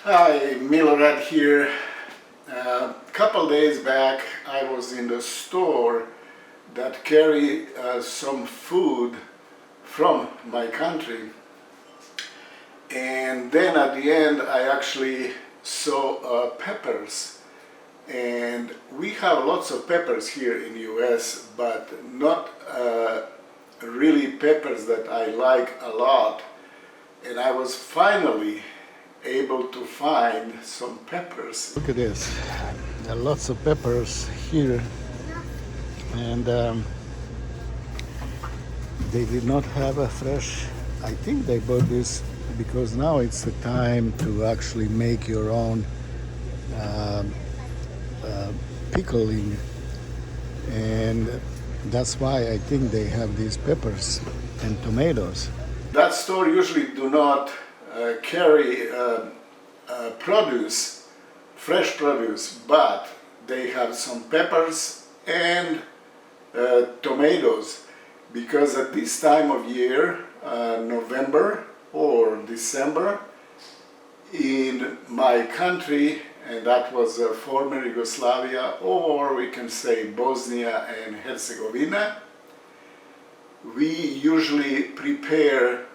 Hi, Milorad here. A couple days back I was in the store that carry some food from my country, and then at the end I actually saw peppers, and we have lots of peppers here in US, but not really peppers that I like a lot, and I was finally able to find some peppers. Look at this, there are lots of peppers here, and they did not have a fresh. I think they bought this because now it's the time to actually make your own pickling, and that's why I think they have these peppers and tomatoes. That store usually do not carry produce, fresh produce, but they have some peppers and tomatoes, because at this time of year, November or December, in my country, and that was former Yugoslavia, or we can say Bosnia and Herzegovina, we usually prepare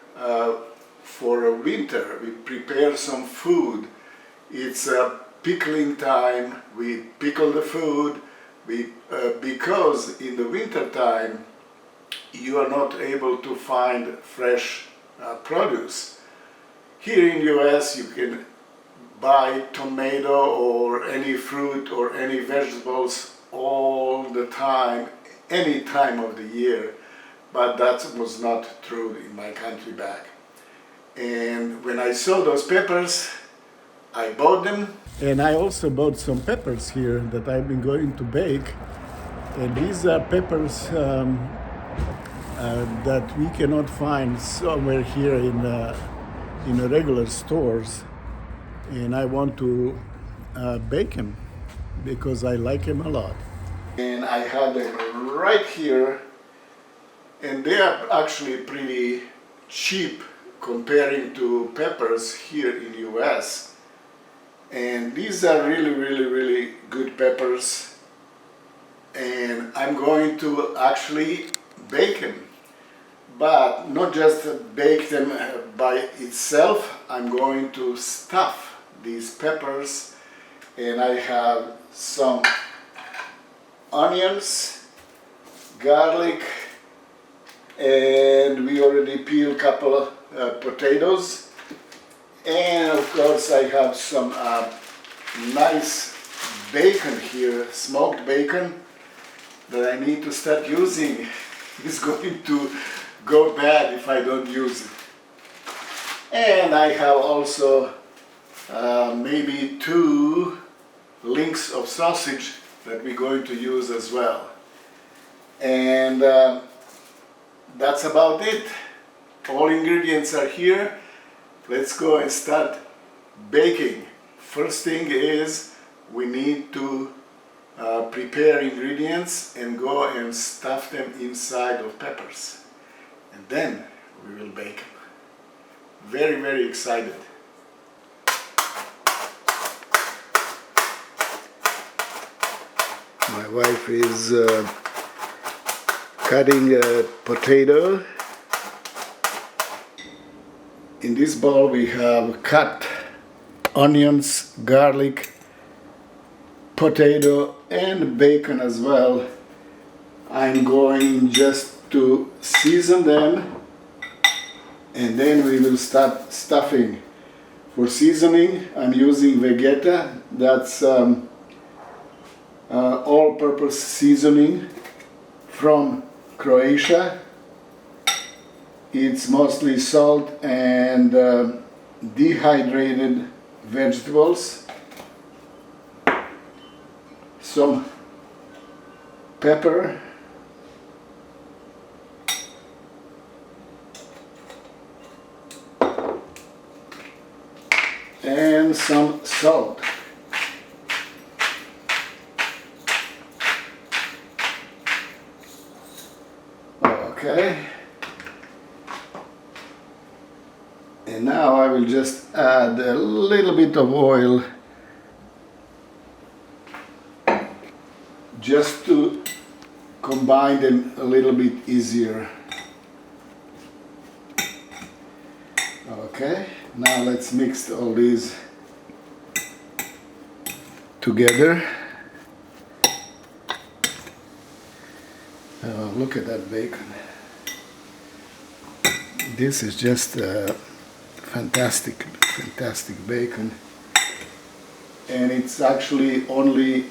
for a winter. We prepare some food. It's a pickling time. We pickle the food. Because in the winter time you are not able to find fresh produce. Here in US you can buy tomato or any fruit or any vegetables all the time, any time of the year. But that was not true in my country back. And when I saw those peppers, I bought them. And I also bought some peppers here that I've been going to bake. And these are peppers that we cannot find somewhere here in the regular stores. And I want to bake them because I like them a lot. And I have them right here. And they are actually pretty cheap comparing to peppers here in US. And these are really good peppers. And I'm going to actually bake them. But not just bake them by itself, I'm going to stuff these peppers. And I have some onions, garlic, and we already peeled a couple of potatoes, and of course I have some nice bacon here, smoked bacon, that I need to start using. It's going to go bad if I don't use it. And I have also maybe 2 links of sausage that we're going to use as well. And that's about it. All ingredients are here. Let's go and start baking. First thing is we need to prepare ingredients and go and stuff them inside of peppers. And then we will bake them. Very excited. My wife is cutting a potato. In this bowl we have cut onions, garlic, potato and bacon as well. I'm going just to season them, and then we will start stuffing. For seasoning I'm using Vegeta. That's all-purpose seasoning from Croatia. It's mostly salt and dehydrated vegetables, some pepper, and some salt. Okay. And now I will just add add a little bit of oil just to combine them a little bit easier. Okay, now let's mix all these together. Look at that bacon. This is just fantastic bacon, and it's actually only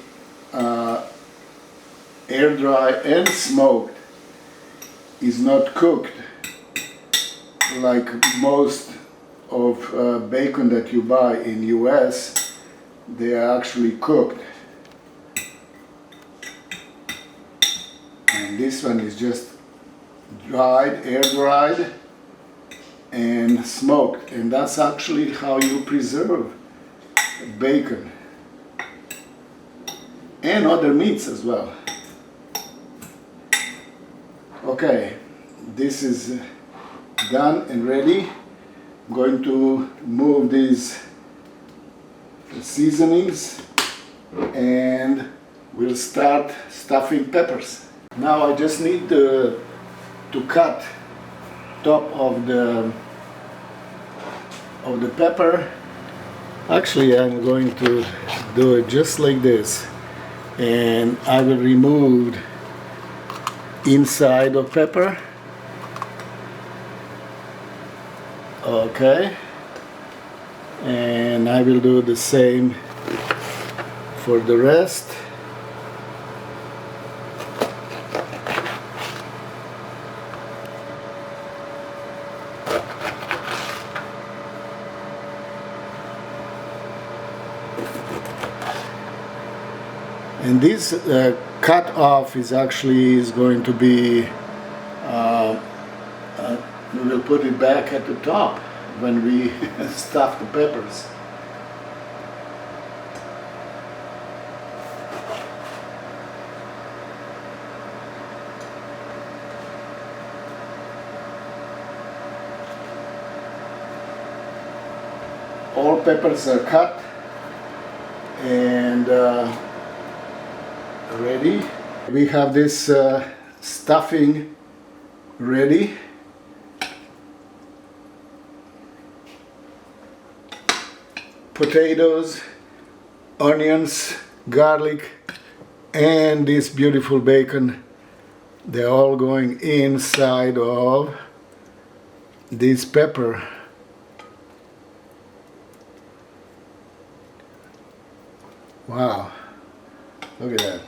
air dry and smoked. Is not cooked like most of bacon that you buy in US. They are actually cooked, and this one is just dried, air dried and smoked, and that's actually how you preserve bacon and other meats as well. Okay, this is done and ready. I'm going to move these seasonings and we'll start stuffing peppers. Now I just need to cut top of the pepper. Actually, I'm going to do it just like this, and I will remove inside of pepper. Okay, and I will do the same for the rest. And this cut off is actually going to be, we will put it back at the top when we stuff the peppers. All peppers are cut and ready. We have this stuffing ready. Potatoes, onions, garlic, and this beautiful bacon. They're all going inside of this pepper. Wow, look at that.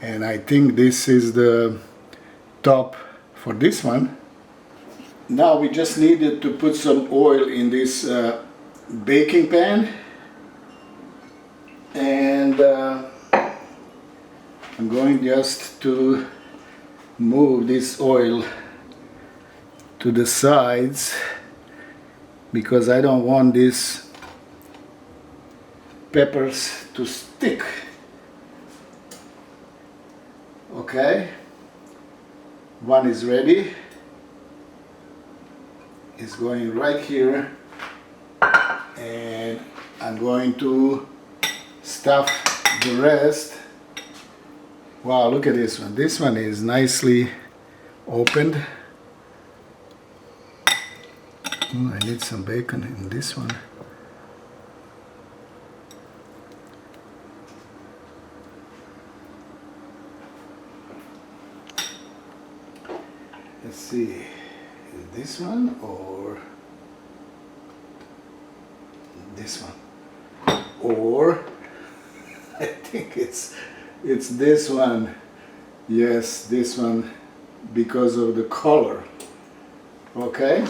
And I think this is the top for this one. Now we just needed to put some oil in this baking pan, and I'm going just to move this oil to the sides because I don't want these peppers to stick. Okay, one is ready. It's going right here, and I'm going to stuff the rest. Wow, look at this one. This one is nicely opened. I need some bacon in this one. Let's see, is this one or this one? Or I think it's this one. Yes, this one, because of the color. Okay.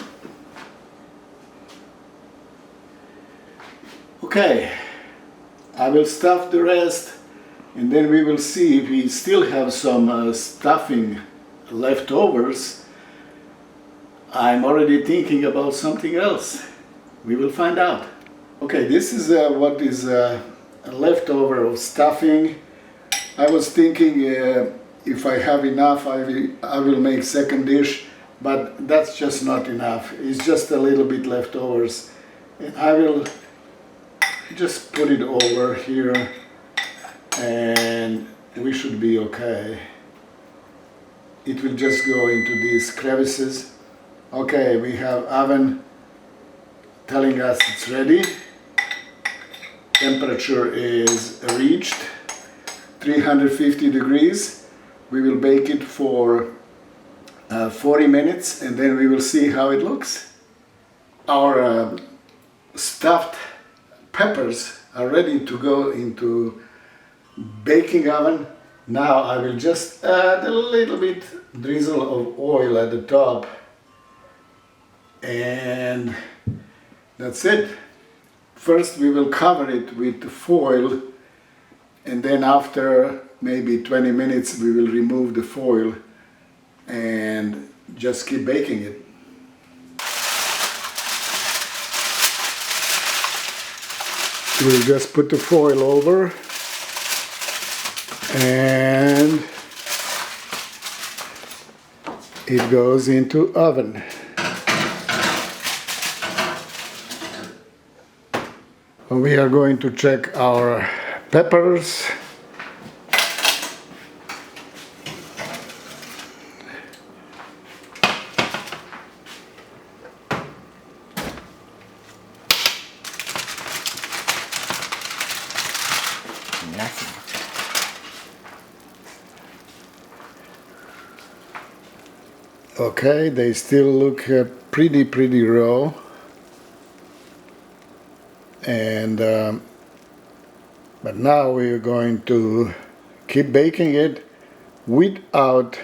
Okay, I will stuff the rest, and then we will see if we still have some stuffing leftovers. I'm already thinking about something else. We will find out. Okay, this is what is a leftover of stuffing. I was thinking if I have enough, I will make second dish, but that's just not enough. It's just a little bit leftovers. I will just put it over here and we should be okay. It will just go into these crevices. Okay, we have oven telling us it's ready. Temperature is reached 350 degrees. We will bake it for 40 minutes and then we will see how it looks. Our stuffed peppers are ready to go into baking oven. Now I will just add a little bit drizzle of oil at the top and that's it. First we will cover it with foil and then after maybe 20 minutes we will remove the foil and just keep baking it. We'll just put the foil over and it goes into oven. We are going to check our peppers. Okay, they still look pretty raw, and but now we're going to keep baking it without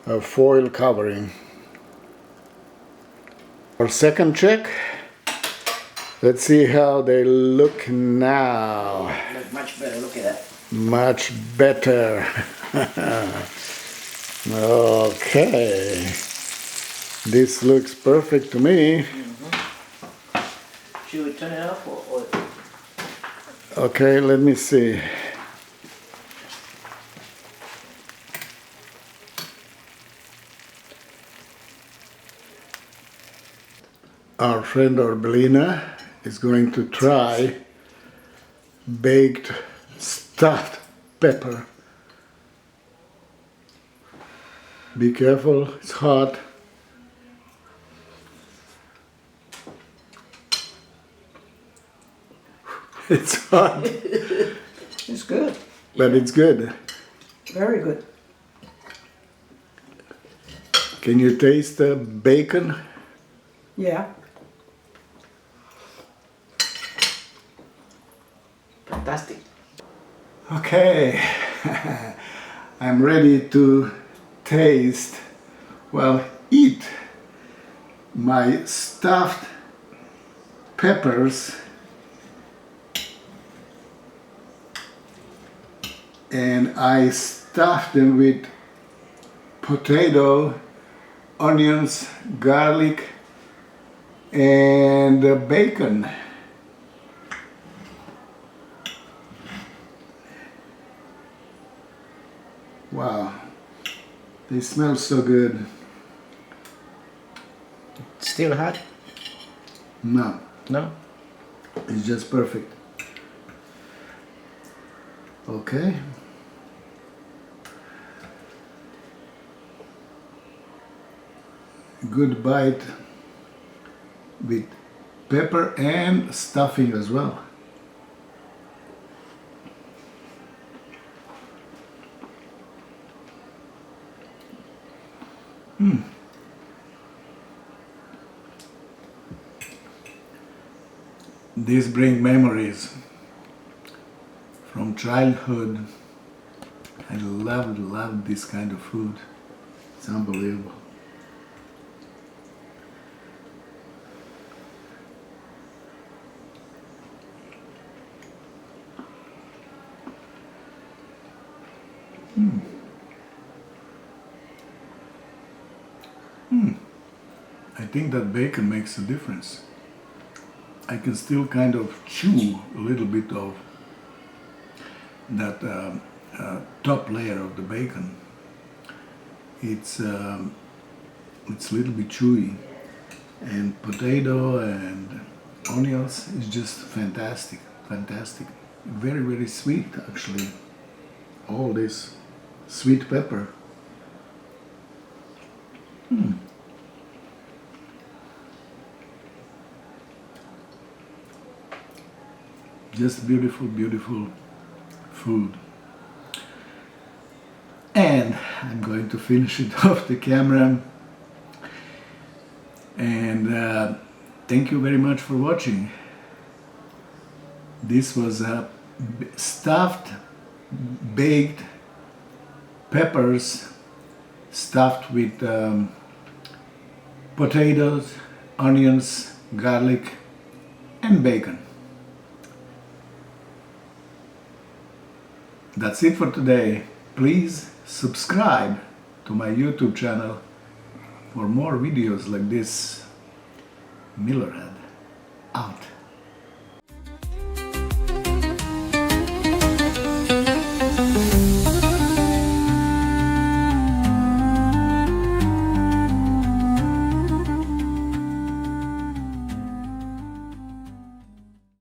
a foil covering. Our second check. Let's see how they look now. Look much better. Look at that. Much better. Okay, this looks perfect to me. Should we turn it off or? Okay, let me see. Our friend Orbelina is going to try baked stuffed pepper. Be careful, it's hot. It's hot. It's good. But it's good. Very good. Can you taste the bacon? Yeah. Fantastic. Okay, I'm ready to taste, well, eat my stuffed peppers and I stuffed them with potato, onions, garlic and bacon. Wow, they smell so good. Still hot? No, No? it's just perfect. Okay. Good bite with pepper and stuffing as well. These bring memories from childhood. I love this kind of food. It's unbelievable. I think that bacon makes a difference. I can still kind of chew a little bit of that top layer of the bacon. It's a little bit chewy, and potato and onions is just fantastic, fantastic. Very, very sweet actually. All this sweet pepper. Just beautiful, beautiful food. And I'm going to finish it off the camera. And thank you very much for watching. This was stuffed, baked peppers stuffed with potatoes, onions, garlic, and bacon. That's it for today. Please subscribe to my YouTube channel for more videos like this. Milorad out.